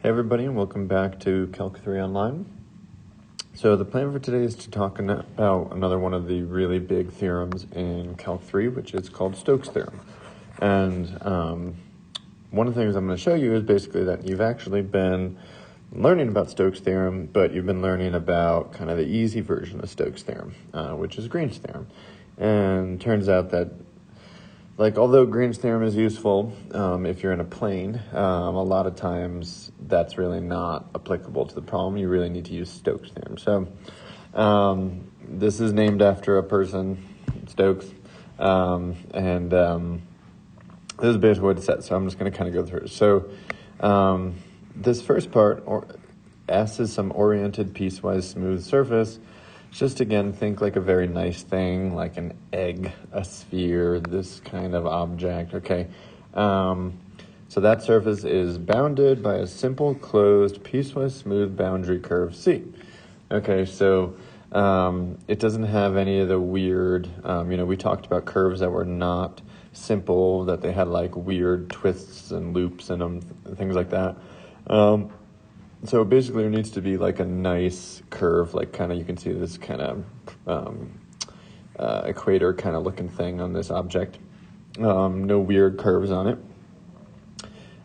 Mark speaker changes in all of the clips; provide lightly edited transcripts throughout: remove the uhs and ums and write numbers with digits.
Speaker 1: Hey everybody, and welcome back to Calc 3 Online. So the plan for today is to talk about another one of the really big theorems in Calc 3, which is called Stokes Theorem. And one of the things I'm going to show you is basically that you've actually been learning about Stokes Theorem, but you've been learning about kind of the easy version of Stokes Theorem, which is Green's Theorem. And turns out that although Green's theorem is useful if you're in a plane, a lot of times that's really not applicable to the problem. You really need to use Stokes theorem. So this is named after a person, Stokes, and this is basically what it says. So I'm just going to kind of go through it. So this first part, S is some oriented piecewise smooth surface. Just again, think like a very nice thing, like an egg, a sphere, this kind of object, okay? So that surface is bounded by a simple, closed, piecewise smooth boundary curve C. Okay, so it doesn't have any of the weird, we talked about curves that were not simple, that they had like weird twists and loops in them, things like that. So basically there needs to be like a nice curve, like kind of, you can see this kind of equator kind of looking thing on this object. No weird curves on it.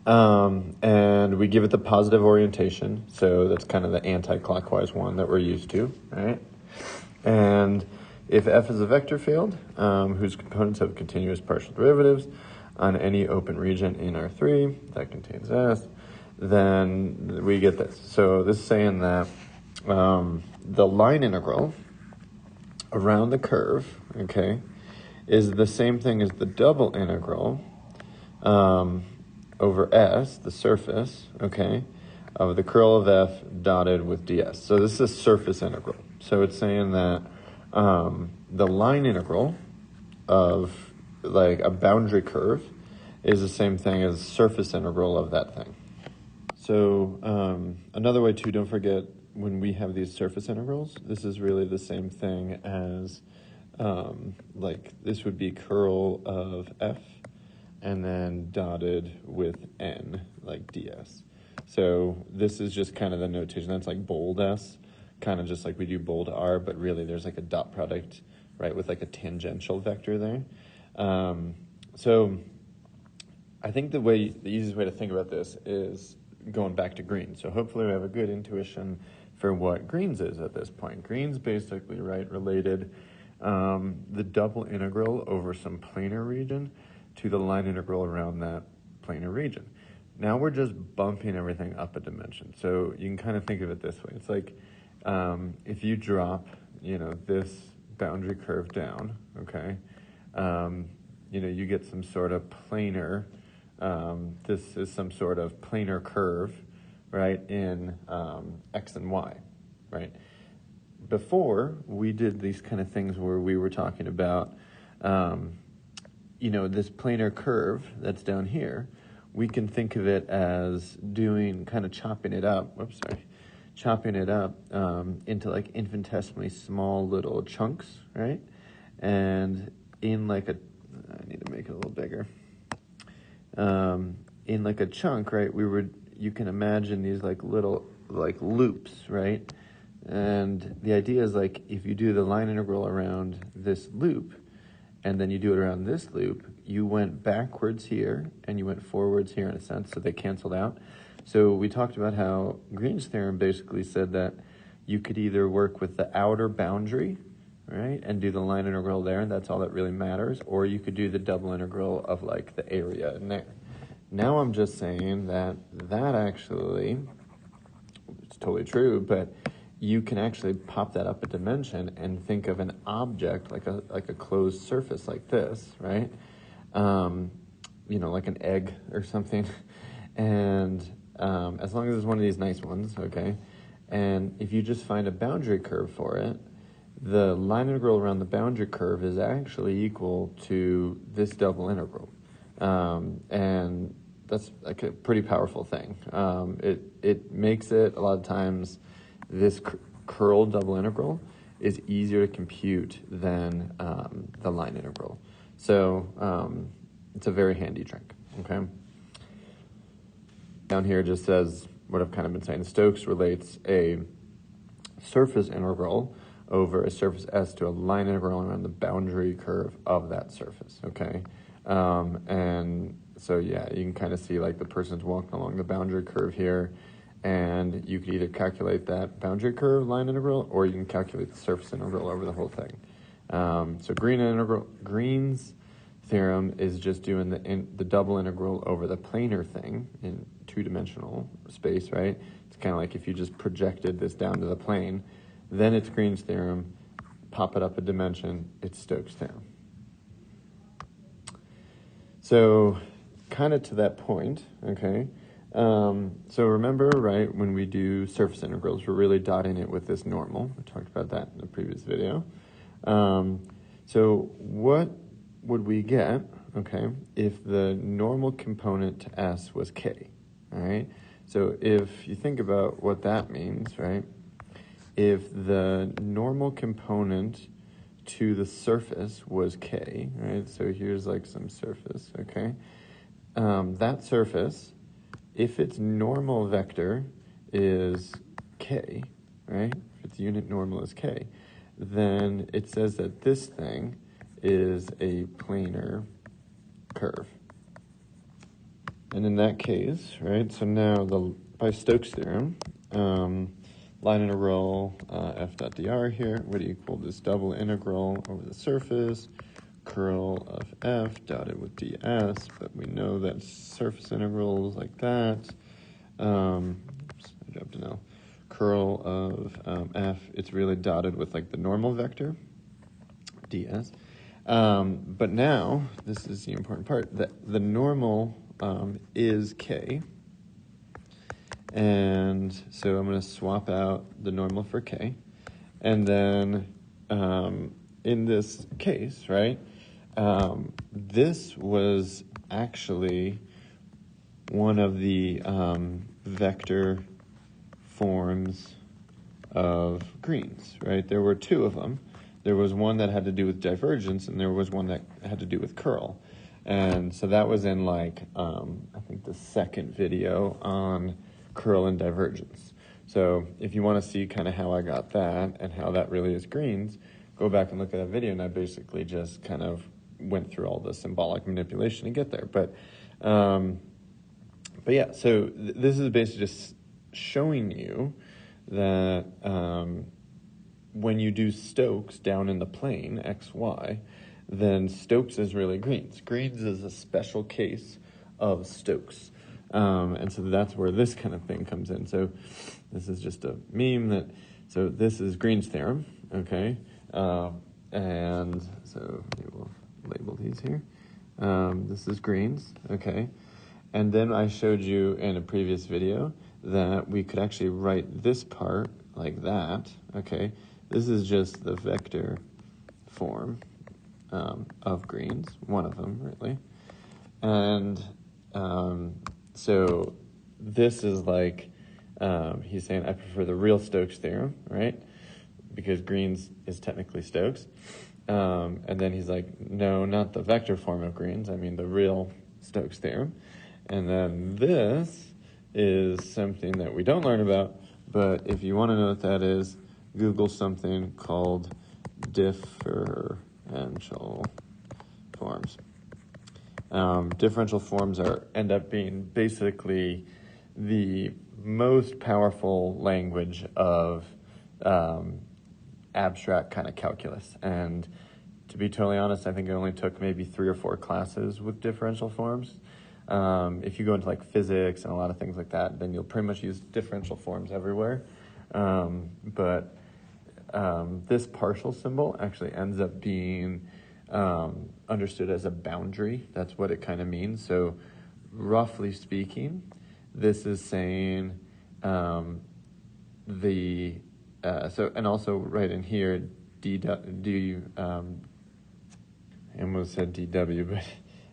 Speaker 1: And we give it the positive orientation. So that's kind of the anti-clockwise one that we're used to, right? And if F is a vector field, whose components have continuous partial derivatives on any open region in R3 that contains S, then we get this. So this is saying that the line integral around the curve, okay, is the same thing as the double integral over S, the surface, okay, of the curl of F dotted with ds. So this is a surface integral. So it's saying that the line integral of like a boundary curve is the same thing as surface integral of that thing. So another way too, don't forget when we have these surface integrals, this is really the same thing as this would be curl of F and then dotted with N, like ds. So this is just kind of the notation. That's like bold S, kind of just like we do bold R, but really there's like a dot product, right, with like a tangential vector there. So I think the easiest way to think about this is going back to Green. So hopefully we have a good intuition for what Green's is at this point. Green's basically, right, related the double integral over some planar region to the line integral around that planar region. Now we're just bumping everything up a dimension. So you can kind of think of it this way. It's like if you drop, this boundary curve down, okay, you get some sort of planar. This is some sort of planar curve, right, in X and Y, right? Before, we did these kind of things where we were talking about, this planar curve that's down here, we can think of it as kind of chopping it up into like infinitesimally small little chunks, right? And in I need to make it a little bigger. In like a chunk, right, you can imagine these like little like loops, right? And the idea is like if you do the line integral around this loop and then you do it around this loop, you went backwards here and you went forwards here in a sense, so they canceled out. So we talked about how Green's theorem basically said that you could either work with the outer boundary, right, and do the line integral there, and that's all that really matters, or you could do the double integral of like the area in there. Now I'm just saying that actually, it's totally true, but you can actually pop that up a dimension and think of an object like a closed surface like this, right? Like an egg or something, and as long as it's one of these nice ones, okay, and if you just find a boundary curve for it, the line integral around the boundary curve is actually equal to this double integral. And that's like a pretty powerful thing. It makes it, a lot of times, this curl double integral is easier to compute than the line integral. So it's a very handy trick, okay? Down here just says what I've kind of been saying. Stokes relates a surface integral over a surface S to a line integral around the boundary curve of that surface, okay? And so, yeah, you can kind of see like the person's walking along the boundary curve here, and you could either calculate that boundary curve line integral, or you can calculate the surface integral over the whole thing. So Green's theorem is just doing the double integral over the planar thing in two-dimensional space, right? It's kind of like if you just projected this down to the plane, then it's Green's theorem, pop it up a dimension, it's Stokes' theorem. So kind of to that point, okay? So remember, right, when we do surface integrals, we're really dotting it with this normal. We talked about that in the previous video. So what would we get, okay, if the normal component to S was K, all right? So if you think about what that means, right, if the normal component to the surface was K, right, so here's like some surface, okay, that surface, if its normal vector is K, right, if its unit normal is K, then it says that this thing is a planar curve. And in that case, right, so now by Stokes' theorem, line integral f dot dr here would equal this double integral over the surface, curl of f dotted with ds, but we know that surface integrals like that, oops, I dropped an L, curl of f, it's really dotted with like the normal vector, ds. But now, this is the important part, that the normal is k, and so I'm going to swap out the normal for k, and then in this case, right, this was actually one of the vector forms of Green's, right? There were two of them. There was one that had to do with divergence, and there was one that had to do with curl. And so that was in like, I think the second video on curl and divergence. So if you want to see kind of how I got that and how that really is Green's, go back and look at that video, and I basically just kind of went through all the symbolic manipulation to get there. But yeah, so this is basically just showing you that when you do Stokes down in the plane, x, y, then Stokes is really Green's. Green's is a special case of Stokes. And so that's where this kind of thing comes in. So this is just a meme so this is Green's theorem, okay? And so we'll label these here. This is Green's, okay? And then I showed you in a previous video that we could actually write this part like that, okay? This is just the vector form of Green's, one of them, really. And so this is like, he's saying, I prefer the real Stokes theorem, right? Because Green's is technically Stokes. And then he's like, no, not the vector form of Green's, I mean the real Stokes theorem. And then this is something that we don't learn about, but if you want to know what that is, Google something called differential forms. Differential forms end up being basically the most powerful language of abstract kind of calculus. And to be totally honest, I think it only took maybe 3 or 4 classes with differential forms. If you go into like physics and a lot of things like that, then you'll pretty much use differential forms everywhere. But this partial symbol actually ends up being understood as a boundary. That's what it kind of means. So roughly speaking, this is saying and also right in here, I almost said dw, but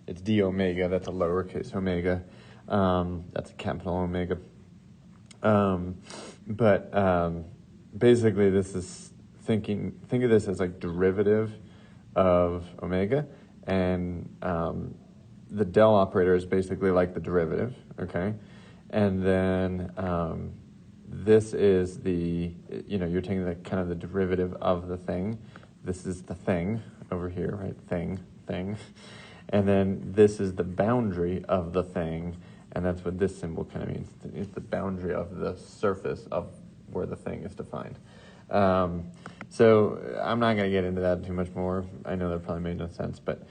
Speaker 1: it's d omega. That's a lowercase omega. That's a capital omega. Basically, this is think of this as like derivative of omega, and the del operator is basically like the derivative, okay? And then this is the, you're taking the kind of the derivative of the thing. This is the thing over here, right? Thing. And then this is the boundary of the thing, and that's what this symbol kind of means. It's the boundary of the surface of where the thing is defined. So I'm not going to get into that too much more. I know that probably made no sense, but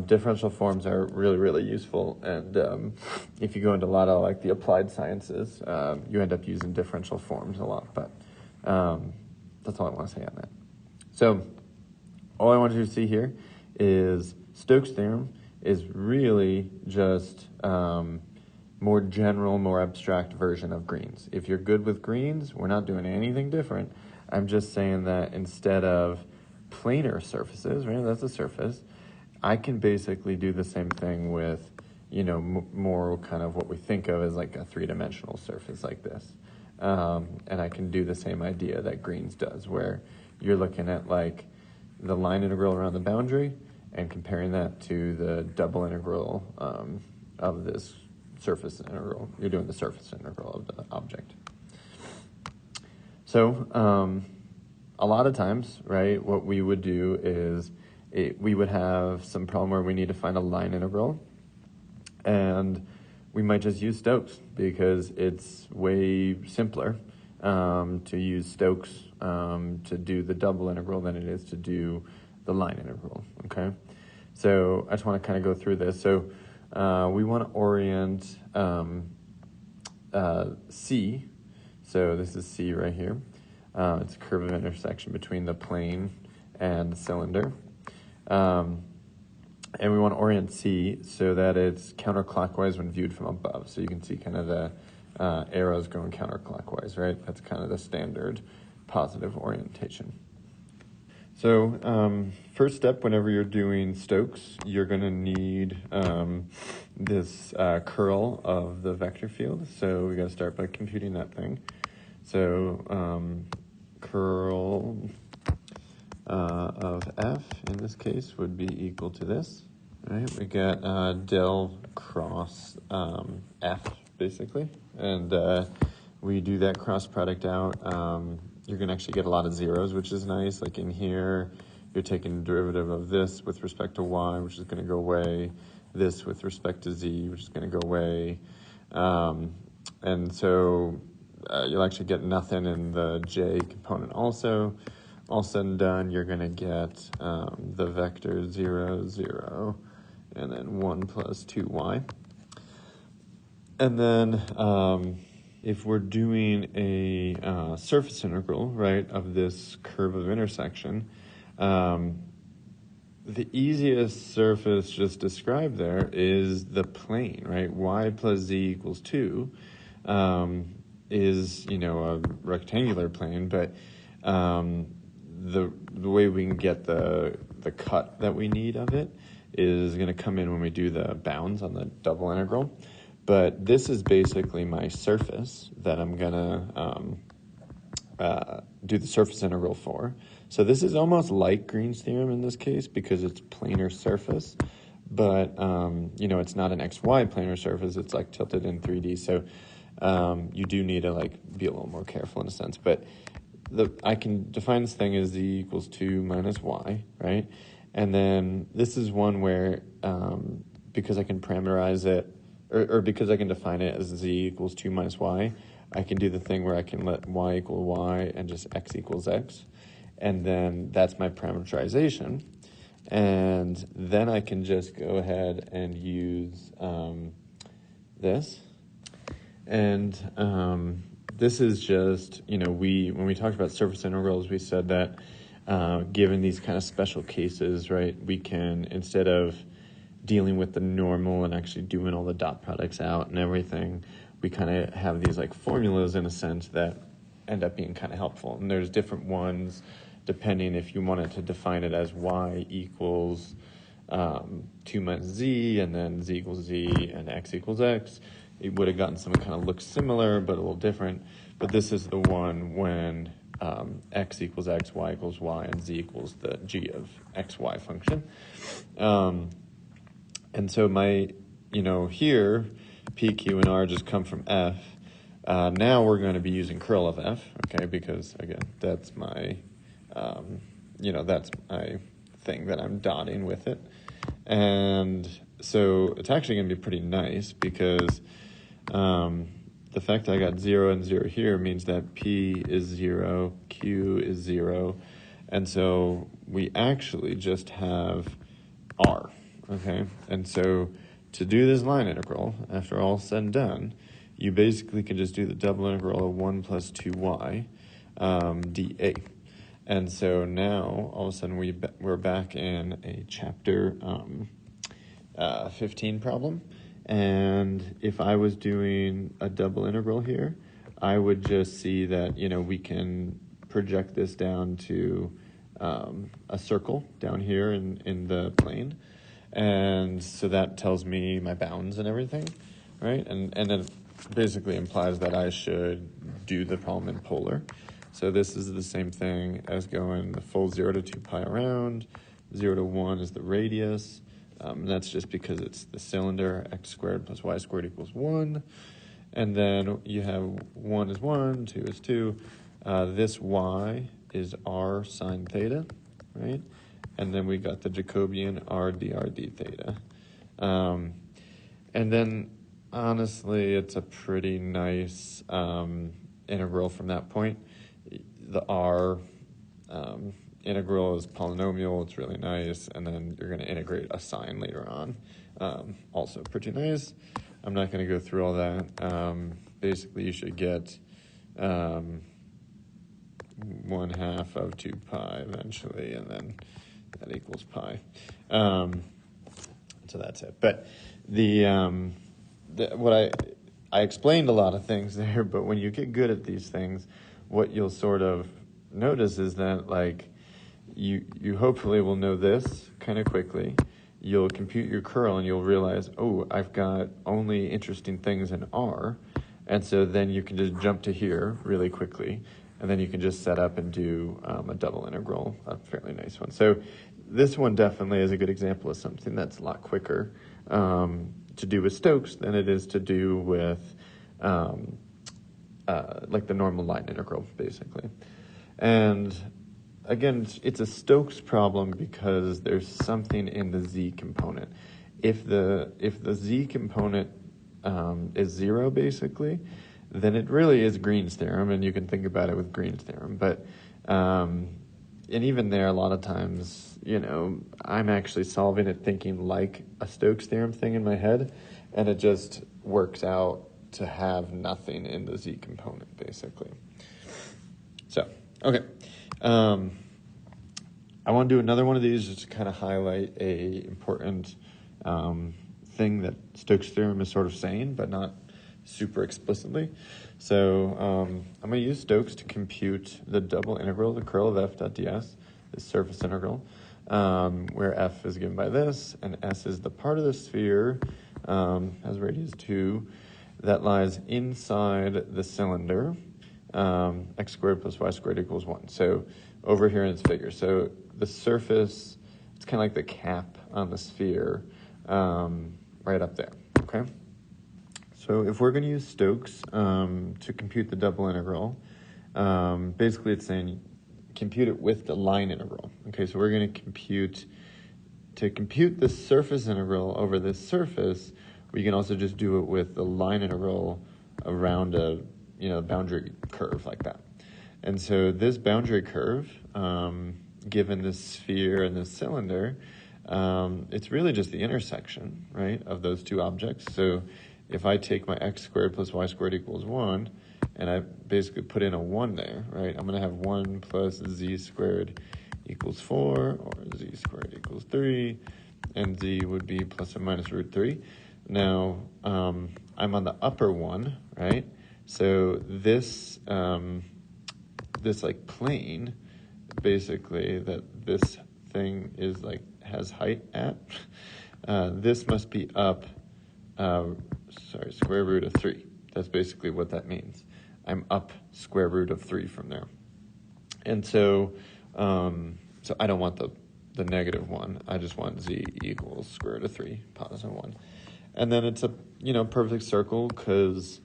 Speaker 1: differential forms are really, really useful. And if you go into a lot of like the applied sciences, you end up using differential forms a lot. But that's all I want to say on that. So all I want you to see here is Stokes Theorem is really just more general, more abstract version of greens. If you're good with greens, we're not doing anything different. I'm just saying that instead of planar surfaces, right, that's a surface, I can basically do the same thing with, more kind of what we think of as like a three-dimensional surface like this. And I can do the same idea that greens does, where you're looking at like the line integral around the boundary and comparing that to the double integral of this surface integral. You're doing the surface integral of the object. So a lot of times, right, what we would do is we would have some problem where we need to find a line integral, and we might just use Stokes because it's way simpler to use Stokes to do the double integral than it is to do the line integral, okay? So I just want to kind of go through this. So we want to orient C. So this is C right here. It's a curve of intersection between the plane and the cylinder. And we want to orient C so that it's counterclockwise when viewed from above. So you can see kind of the arrows going counterclockwise, right? That's kind of the standard positive orientation. So first step, whenever you're doing Stokes, you're going to need this curl of the vector field. So we got to start by computing that thing. So curl of f in this case would be equal to this. Right? We got del cross f basically, and we do that cross product out. You're going to actually get a lot of zeros, which is nice. Like in here, you're taking the derivative of this with respect to y, which is going to go away. This with respect to z, which is going to go away. And so you'll actually get nothing in the j component also. All said and done, you're going to get the vector 0, 0, and then 1 plus 2y. And then if we're doing a surface integral, right, of this curve of intersection, the easiest surface just described there is the plane, right? Y plus z equals 2 is, a rectangular plane, but the way we can get the cut that we need of it is going to come in when we do the bounds on the double integral. But this is basically my surface that I'm going to do the surface integral for. So this is almost like Green's theorem in this case because it's planar surface, but it's not an XY planar surface. It's like tilted in 3D. So you do need to be a little more careful in a sense. But I can define this thing as z equals 2 minus y, right? And then this is one where because I can parameterize it, or because I can define it as z equals 2 minus y, I can do the thing where I can let y equal y and just x equals x. And then that's my parameterization. And then I can just go ahead and use this. And this is just, when we talked about surface integrals, we said that given these kind of special cases, right, we can, instead of dealing with the normal and actually doing all the dot products out and everything, we kind of have these formulas in a sense that end up being kind of helpful. And there's different ones depending if you wanted to define it as y equals 2 minus z, and then z equals z and x equals x. It would have gotten something kind of looks similar but a little different. But this is the one when x equals x, y equals y, and z equals the g of xy function. And so my, here, P, Q, and R just come from F. Now we're going to be using curl of F, okay, because, again, that's my, that's my thing that I'm dotting with it. And so it's actually going to be pretty nice because the fact that I got 0 and 0 here means that P is 0, Q is 0, and so we actually just have R, okay? And so to do this line integral, after all said and done, you basically can just do the double integral of 1 plus 2y dA. And so now, all of a sudden, we're back in a chapter 15 problem. And if I was doing a double integral here, I would just see that, we can project this down to a circle down here in the plane. And so that tells me my bounds and everything, right? And then basically implies that I should do the problem in polar. So this is the same thing as going the full 0 to 2 pi around. 0 to 1 is the radius. That's just because it's the cylinder, x squared plus y squared equals 1. And then you have 1 is 1, 2 is 2. This y is r sine theta, right? And then we got the Jacobian r dr d theta. And then, honestly, it's a pretty nice integral from that point. The r integral is polynomial. It's really nice. And then you're going to integrate a sine later on. Also pretty nice. I'm not going to go through all that. Basically, you should get 1/2 of 2 pi eventually, and then that equals pi. So that's it. But what I explained a lot of things there, but when you get good at these things, what you'll sort of notice is that, like, you hopefully will know this kind of quickly. You'll compute your curl and you'll realize, oh, I've got only interesting things in R. And so then you can just jump to here really quickly. And then you can just set up and do a double integral, a fairly nice one. So this one definitely is a good example of something that's a lot quicker to do with Stokes than it is to do with like the normal line integral, basically. And again, it's a Stokes problem because there's something in the z component. If the z component is 0, basically, then it really is Green's theorem, and you can think about it with Green's theorem. But and even there, a lot of times, I'm actually solving it thinking like a Stokes theorem thing in my head, and it just works out to have nothing in the z component, basically. So, okay. I want to do another one of these just to kind of highlight a important thing that Stokes theorem is sort of saying, but not super explicitly. So I'm going to use Stokes to compute the double integral, the curl of f dot ds, this surface integral, where f is given by this, and s is the part of the sphere, has radius 2, that lies inside the cylinder, x squared plus y squared equals 1. So over here in this figure. So the surface, it's kind of like the cap on the sphere right up there, okay? So if we're going to use Stokes to compute the double integral, basically it's saying compute it with the line integral. Okay, so we're going to compute the surface integral over this surface. We can also just do it with the line integral around a boundary curve like that. And so this boundary curve, given this sphere and this cylinder, it's really just the intersection, right, of those two objects. So if I take my x squared plus y squared equals 1, and I basically put in a 1 there, right, I'm going to have 1 plus z squared equals 4, or z squared equals 3, and z would be plus or minus root 3. Now, I'm on the upper one, right? So this like plane, basically, that this thing is like has height at, this must be up, square root of 3. That's basically what that means. I'm up square root of 3 from there. And so I don't want the negative 1. I just want z equals square root of 3, positive 1. And then it's a, perfect circle because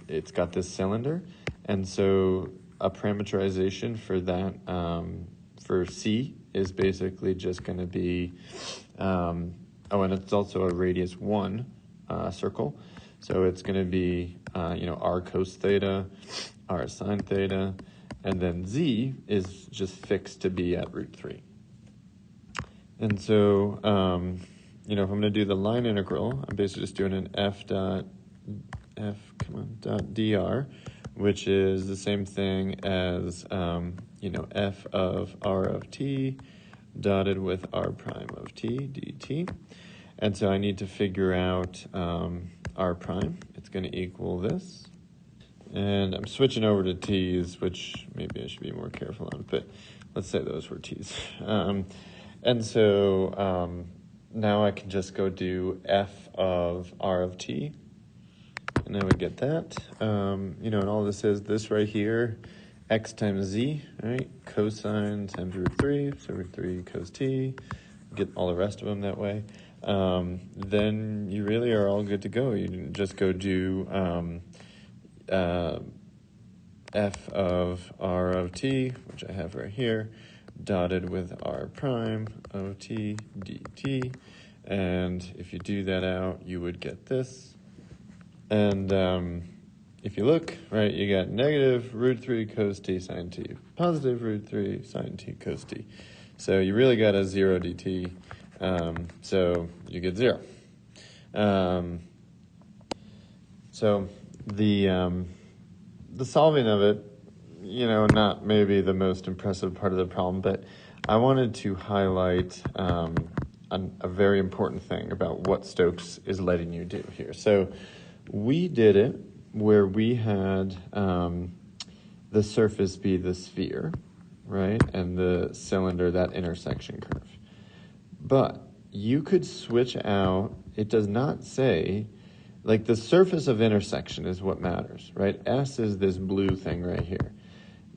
Speaker 1: it's got this cylinder. And so a parameterization for that, for C, is basically just going to be, and it's also a radius 1 circle. So it's going to be, r cos theta, r sine theta, and then Z is just fixed to be at root 3. And so, if I'm going to do the line integral, I'm basically just doing an dot dr, which is the same thing as, f of r of t dotted with r prime of t dt. And so I need to figure out r prime. It's going to equal this. And I'm switching over to t's, which maybe I should be more careful on, but let's say those were t's. And so now I can just go do f of r of t, and I would get that. And all this is this right here, x times z, right? Cosine times root 3, so root 3 cos t. Get all the rest of them that way. Then you really are all good to go. You can just go do f of r of t, which I have right here, dotted with r prime of t dt. And if you do that out, you would get this. And if you look, right, you got negative root 3 cos t sine t, positive root 3 sine t cos t. So you really got a 0 dt, so you get 0. So the solving of it, not maybe the most impressive part of the problem, but I wanted to highlight a very important thing about what Stokes is letting you do here. So we did it where we had the surface be the sphere, right, and the cylinder that intersection curve. But you could switch out, it does not say, like the surface of intersection is what matters, right? S is this blue thing right here.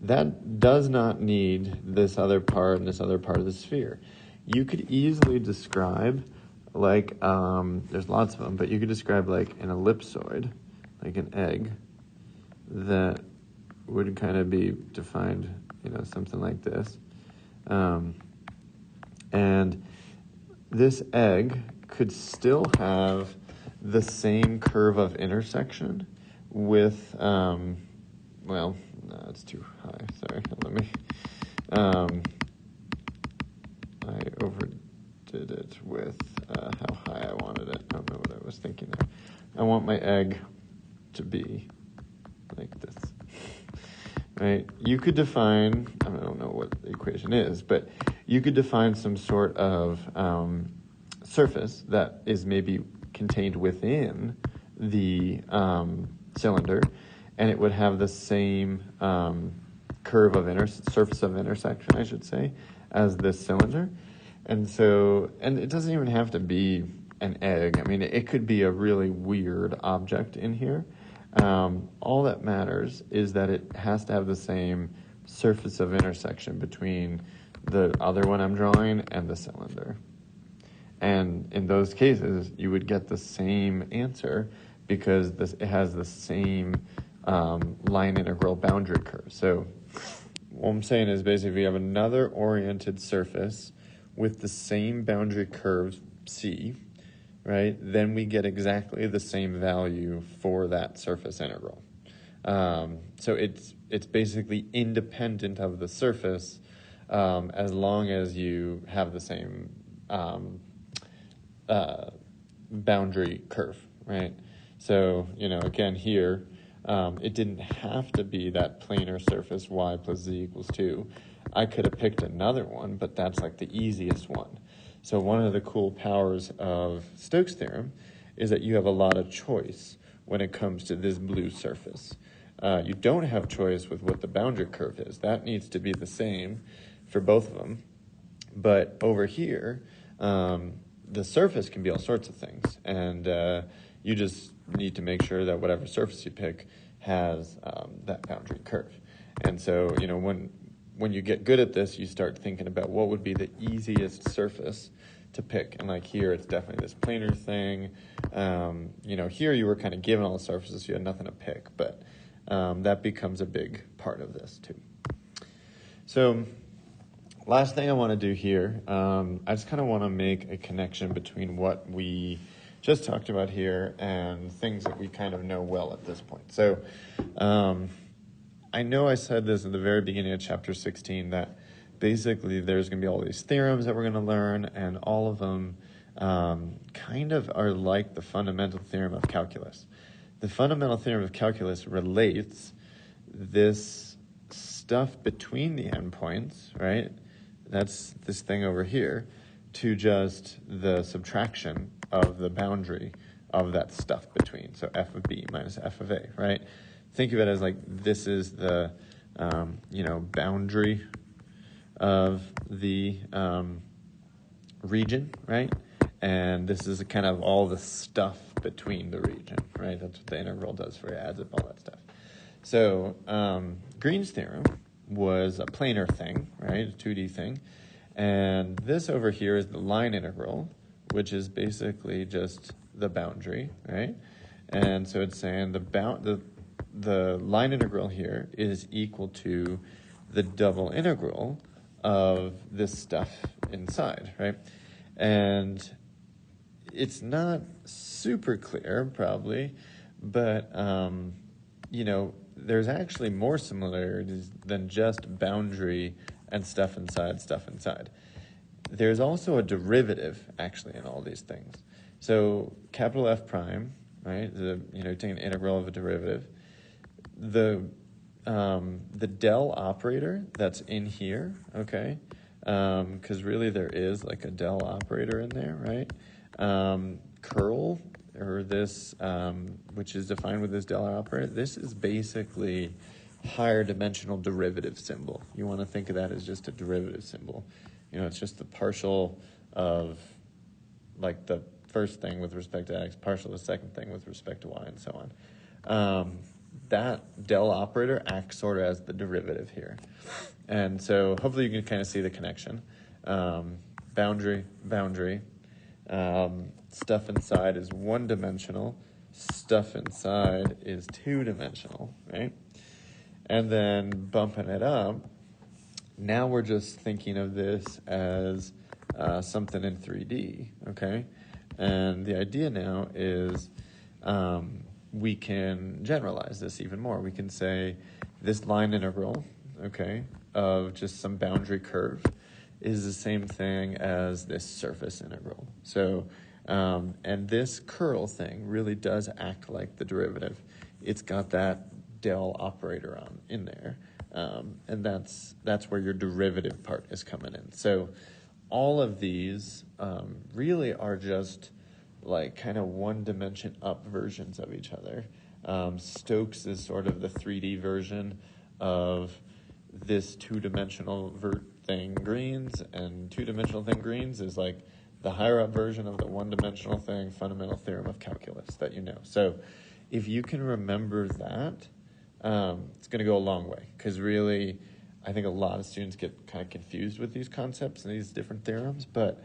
Speaker 1: That does not need this other part and this other part of the sphere. You could easily describe, like, there's lots of them, but you could describe like an ellipsoid, like an egg, that would kind of be defined, something like this. And this egg could still have the same curve of intersection with, no, it's too high. Sorry, let me, I overdid it with how high I wanted it. I don't know what I was thinking there. I want my egg to be like this, right? You could define, I don't know what the equation is, but you could define some sort of surface that is maybe contained within the cylinder, and it would have the same curve of surface of intersection, I should say, as this cylinder. And so, and it doesn't even have to be an egg. I mean, it could be a really weird object in here. All that matters is that it has to have the same surface of intersection between the other one I'm drawing and the cylinder. And in those cases, you would get the same answer because it has the same line integral boundary curve. So what I'm saying is basically you have another oriented surface with the same boundary curve C, right? Then we get exactly the same value for that surface integral. So it's basically independent of the surface as long as you have the same boundary curve, right? So, again here, it didn't have to be that planar surface y plus z equals 2. I could have picked another one, but that's like the easiest one. So one of the cool powers of Stokes Theorem is that you have a lot of choice when it comes to this blue surface. You don't have choice with what the boundary curve is. That needs to be the same for both of them. But over here, the surface can be all sorts of things. And you just need to make sure that whatever surface you pick has that boundary curve. And so, when you get good at this, you start thinking about what would be the easiest surface to pick. And like here, it's definitely this planar thing. Here you were kind of given all the surfaces, so you had nothing to pick, but that becomes a big part of this too. So last thing I want to do here, I just kind of want to make a connection between what we just talked about here and things that we kind of know well at this point. So I know I said this at the very beginning of chapter 16 that basically there's going to be all these theorems that we're going to learn, and all of them kind of are like the fundamental theorem of calculus. The fundamental theorem of calculus relates this stuff between the endpoints, right? That's this thing over here, to just the subtraction of the boundary of that stuff between. So f of b minus f of a, right? Think of it as like this is the, boundary of the region, right? And this is kind of all the stuff between the region, right? That's what the integral does for you, adds up all that stuff. So Green's theorem was a planar thing, right? A 2D thing. And this over here is the line integral, which is basically just the boundary, right? And so it's saying the line integral here is equal to the double integral of this stuff inside, right? And it's not super clear, probably, but, there's actually more similarities than just boundary and stuff inside. There's also a derivative, actually, in all these things. So capital F prime, right, taking an integral of a derivative, the del operator that's in here, okay, because really there is like a del operator in there, right? Curl, or this, which is defined with this del operator, this is basically higher dimensional derivative symbol. You want to think of that as just a derivative symbol. It's just the partial of like the first thing with respect to x, partial of the second thing with respect to y, and so on. That del operator acts sort of as the derivative here. And so hopefully you can kind of see the connection. Boundary. Stuff inside is one-dimensional. Stuff inside is two-dimensional, right? And then bumping it up, now we're just thinking of this as something in 3D, okay? And the idea now is we can generalize this even more. We can say this line integral, okay, of just some boundary curve is the same thing as this surface integral. So, and this curl thing really does act like the derivative. It's got that del operator in there. And that's where your derivative part is coming in. So all of these really are just like kind of one dimension up versions of each other. Stokes is sort of the 3D version of this two-dimensional thing Green's, and two-dimensional thing Green's is like the higher up version of the one-dimensional thing, fundamental theorem of calculus that you know. So if you can remember that, it's going to go a long way, because really I think a lot of students get kind of confused with these concepts and these different theorems, but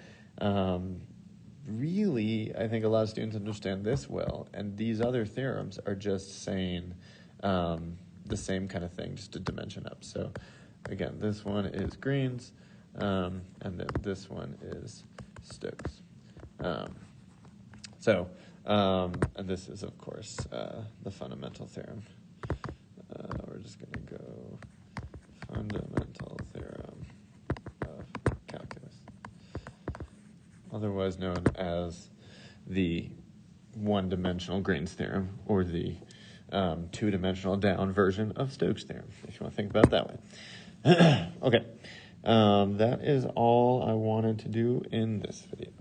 Speaker 1: really I think a lot of students understand this well, and these other theorems are just saying the same kind of thing, just a dimension up. So again, this one is Green's, and then this one is Stokes. And this is, of course, the fundamental theorem. We're just going to go fundamental theorem of calculus, otherwise known as the one-dimensional Green's theorem, or the two-dimensional down version of Stokes' theorem, if you want to think about it that way. Okay, that is all I wanted to do in this video.